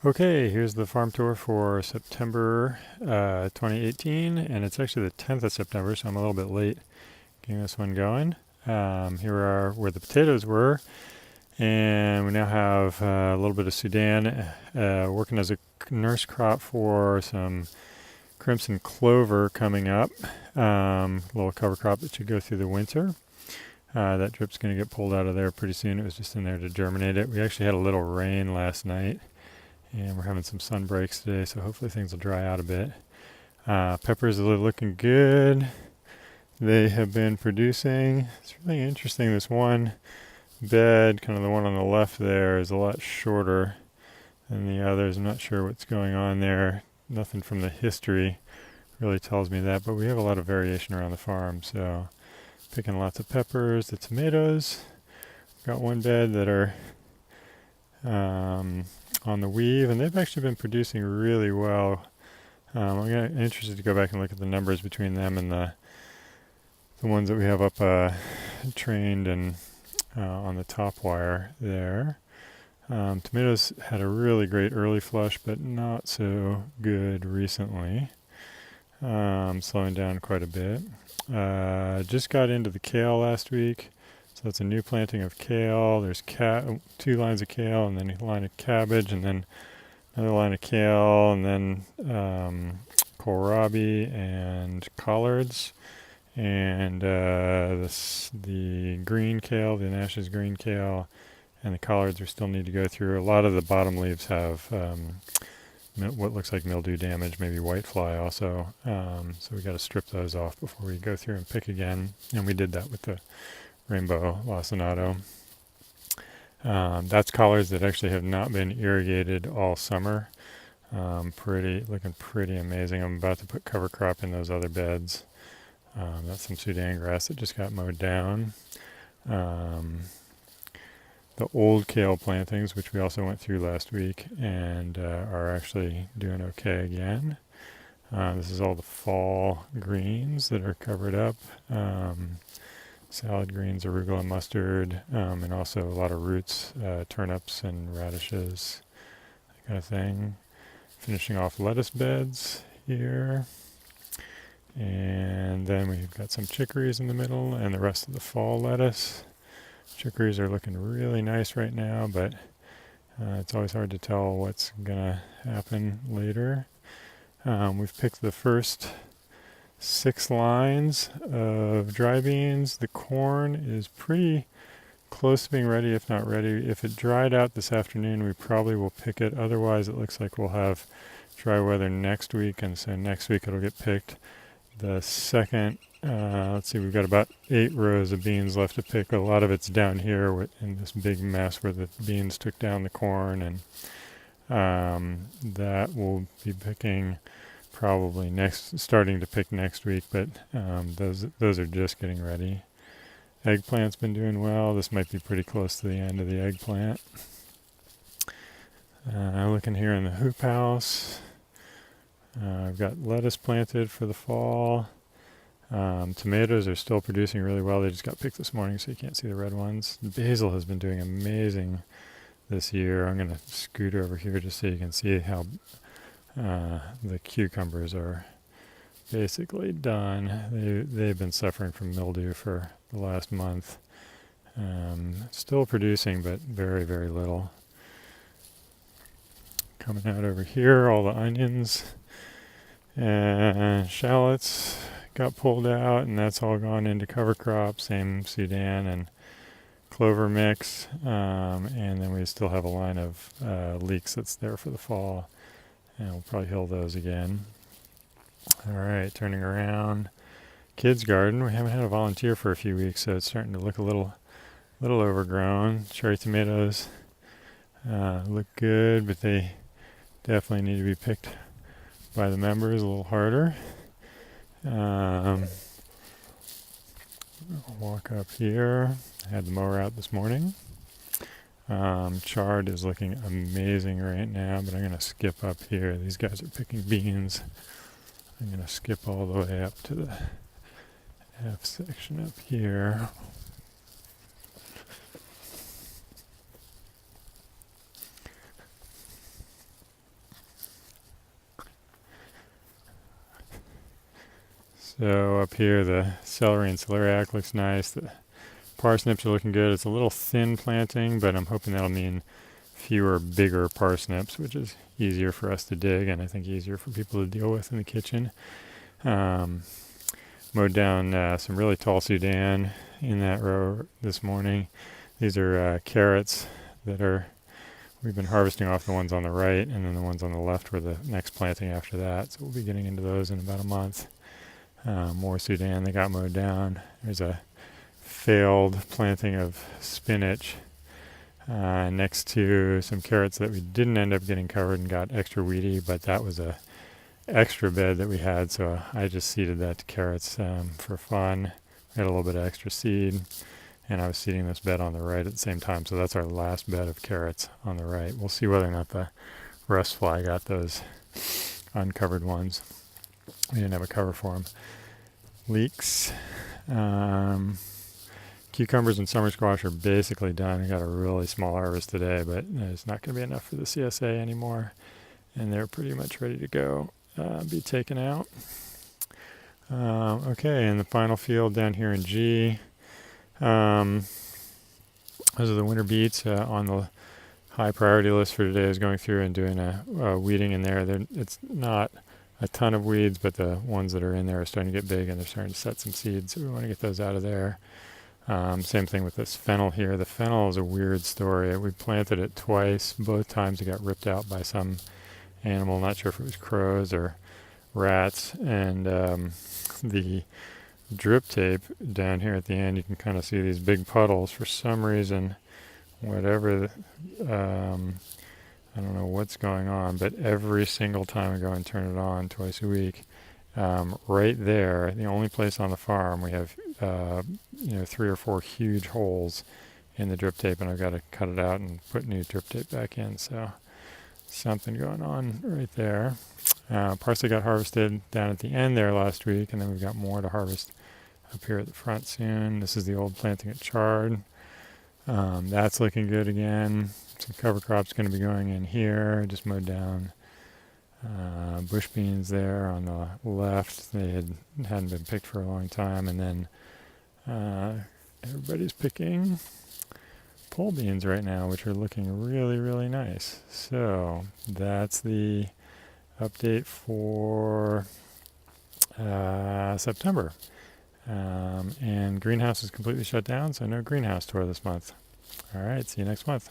Okay, here's the farm tour for September 2018, and it's actually the 10th of September, so I'm a little bit late getting this one going. Here are where the potatoes were, and we now have a little bit of Sudan working as a nurse crop for some crimson clover coming up, little cover crop that should go through the winter. That drip's going to get pulled out of there pretty soon. It was just in there to germinate it. We actually had a little rain last night, and we're having some sun breaks today, so hopefully things will dry out a bit. Peppers are looking good. They have been producing. It's really interesting. This one bed, kind of the one on the left there, is a lot shorter than the others. I'm not sure what's going on there. Nothing from the history really tells me that, but we have a lot of variation around the farm, so picking lots of peppers. The tomatoes, got one bed that are on the weave, and they've actually been producing really well. I'm interested to go back and look at the numbers between them and the ones that we have up trained and on the top wire there. Tomatoes had a really great early flush, but not so good recently. Slowing down quite a bit. Just got into the kale last week. So that's a new planting of kale. There's 2 lines of kale, and then a line of cabbage, and then another line of kale, and then kohlrabi and collards. And the green kale, the Nash's green kale, and the collards we still need to go through. A lot of the bottom leaves have what looks like mildew damage, maybe whitefly also. So we got to strip those off before we go through and pick again. And we did that with the rainbow lacinato. That's collards that actually have not been irrigated all summer. Looking pretty amazing. I'm about to put cover crop in those other beds. That's some Sudan grass that just got mowed down. The old kale plantings, which we also went through last week, and are actually doing okay again. This is all the fall greens that are covered up. Salad greens, arugula, mustard, and also a lot of roots, turnips and radishes, that kind of thing. Finishing off lettuce beds here. And then we've got some chicories in the middle and the rest of the fall lettuce. Chicories are looking really nice right now, but it's always hard to tell what's going to happen later. We've picked the first 6 lines of dry beans. The corn is pretty close to being ready, if not ready. If it dried out this afternoon, we probably will pick it. Otherwise, it looks like we'll have dry weather next week, and so next week it'll get picked. The second, let's see, we've got about 8 rows of beans left to pick. A lot of it's down here in this big mess where the beans took down the corn, and that we'll be picking probably starting to pick next week, but those are just getting ready. Eggplant's been doing well. This might be pretty close to the end of the eggplant. Looking here in the hoop house. I've got lettuce planted for the fall. Tomatoes are still producing really well. They just got picked this morning, so you can't see the red ones. Basil has been doing amazing this year. I'm going to scoot over here just so you can see how the cucumbers are basically done. They've been suffering from mildew for the last month. Still producing, but very, very little. Coming out over here, all the onions and shallots got pulled out, and that's all gone into cover crop. Same Sudan and clover mix. And then we still have a line of leeks that's there for the fall, and we'll probably hill those again. All right, turning around. Kids garden, we haven't had a volunteer for a few weeks, so it's starting to look a little overgrown. Cherry tomatoes look good, but they definitely need to be picked by the members a little harder. I'll walk up here. I had the mower out this morning. Chard is looking amazing right now, but I'm going to skip up here. These guys are picking beans. I'm going to skip all the way up to the F section up here. So up here, the celery and celeriac looks nice. The parsnips are looking good. It's a little thin planting, but I'm hoping that'll mean fewer bigger parsnips, which is easier for us to dig and I think easier for people to deal with in the kitchen. Um, Mowed down some really tall Sudan in that row this morning. These are carrots that we've been harvesting off the ones on the right, and then the ones on the left were the next planting after that. So we'll be getting into those in about a month. More Sudan that got mowed down. There's a failed planting of spinach next to some carrots that we didn't end up getting covered and got extra weedy, but that was a extra bed that we had, so I just seeded that to carrots for fun. We had a little bit of extra seed, and I was seeding this bed on the right at the same time, so that's our last bed of carrots on the right. We'll see whether or not the rust fly got those uncovered ones. We didn't have a cover for them. Leeks. Cucumbers and summer squash are basically done. We got a really small harvest today, but it's not going to be enough for the CSA anymore, and they're pretty much ready to go. Be taken out. Okay, and the final field down here in G. Those are the winter beets on the high priority list for today. Is going through and doing a weeding in there. It's not a ton of weeds, but the ones that are in there are starting to get big and they're starting to set some seeds. So we want to get those out of there. Same thing with this fennel here. The fennel is a weird story. We planted it twice. Both times it got ripped out by some animal, not sure if it was crows or rats, and the drip tape down here at the end, you can kind of see these big puddles. For some reason, whatever, I don't know what's going on, but every single time I go and turn it on twice a week, right there, the only place on the farm, we have 3 or 4 huge holes in the drip tape, and I've got to cut it out and put new drip tape back in. So something going on right there. Parsley got harvested down at the end there last week, and then we've got more to harvest up here at the front soon. This is the old planting at chard. That's looking good again. Some cover crops going to be going in here. Just mowed down bush beans there on the left. They hadn't been picked for a long time, and then everybody's picking pole beans right now, which are looking really, really nice. So that's the update for September. And greenhouse is completely shut down, so no greenhouse tour this month. All right, see you next month.